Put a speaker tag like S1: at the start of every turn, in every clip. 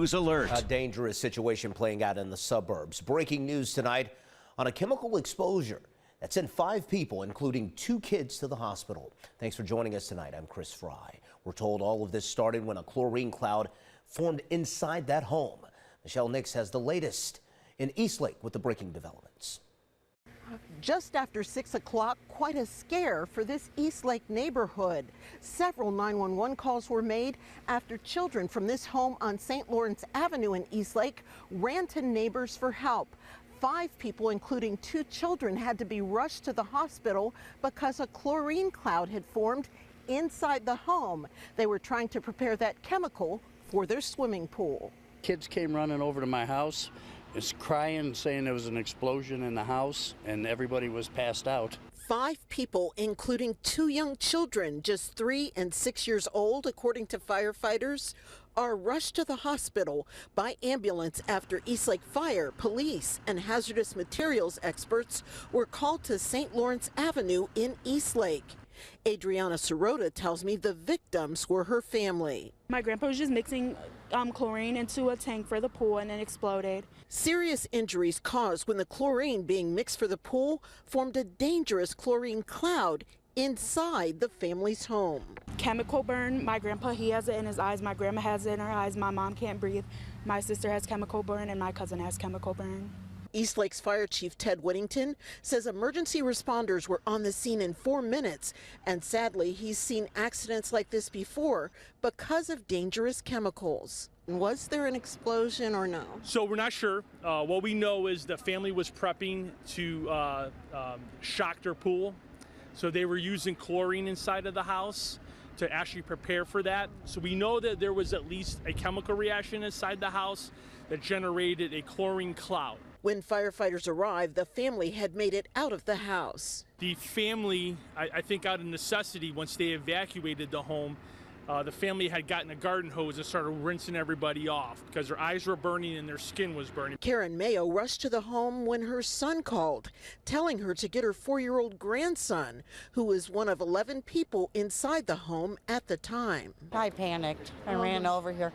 S1: News alert.
S2: A dangerous situation playing out in the suburbs. Breaking news tonight on a chemical exposure that sent 5 people, including 2 kids, to the hospital. Thanks for joining us tonight. I'm Chris Fry. We're told all of this started when a chlorine cloud formed inside that home. Michelle Nix has the latest in Eastlake with the breaking developments.
S3: Just after 6 o'clock, quite a scare for this Eastlake neighborhood. Several 911 calls were made after children from this home on St. Lawrence Avenue in Eastlake ran to neighbors for help. 5 people, including 2 children, had to be rushed to the hospital because a chlorine cloud had formed inside the home. They were trying to prepare that chemical for their swimming pool.
S4: Kids came running over to my house. It's crying, saying there was an explosion in the house, and everybody was passed out.
S3: 5 people, including 2 young children, just 3 and 6 years old, according to firefighters, are rushed to the hospital by ambulance after Eastlake Fire, police, and hazardous materials experts were called to St. Lawrence Avenue in Eastlake. Adriana Sirota tells me the victims were her family.
S5: My grandpa was just mixing chlorine into a tank for the pool and it exploded. Serious
S3: injuries caused when the chlorine being mixed for the pool formed a dangerous chlorine cloud inside the family's home.
S5: Chemical burn. My grandpa, he has it in his eyes. My grandma has it in her eyes. My mom can't breathe. My sister has chemical burn and my cousin has chemical burn.
S3: Eastlake's Fire Chief Ted Whittington says emergency responders were on the scene in 4 minutes, and sadly he's seen accidents like this before because of dangerous chemicals. Was there an explosion or no?
S6: So we're not sure. What we know is the family was prepping to shock their pool. So they were using chlorine inside of the house to actually prepare for that. So we know that there was at least a chemical reaction inside the house that generated a chlorine cloud.
S3: When firefighters arrived, the family had made it out of the house.
S6: The family, I think out of necessity, once they evacuated the home, the family had gotten a garden hose and started rinsing everybody off because their eyes were burning and their skin was burning.
S3: Karen Mayo rushed to the home when her son called, telling her to get her 4-year-old grandson, who was one of 11 people inside the home at the time.
S7: I panicked. I ran over here.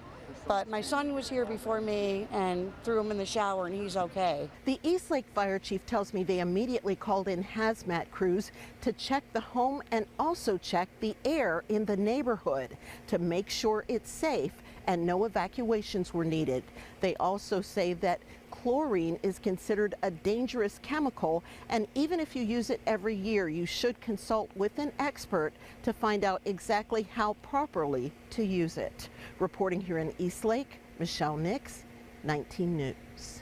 S7: But my son was here before me and threw him in the shower, and he's okay.
S3: The Eastlake Fire Chief tells me they immediately called in hazmat crews to check the home and also check the air in the neighborhood to make sure it's safe and no evacuations were needed. They also say that chlorine is considered a dangerous chemical, and even if you use it every year, you should consult with an expert to find out exactly how properly to use it. Reporting here in Eastlake, Michelle Nix, 19 News.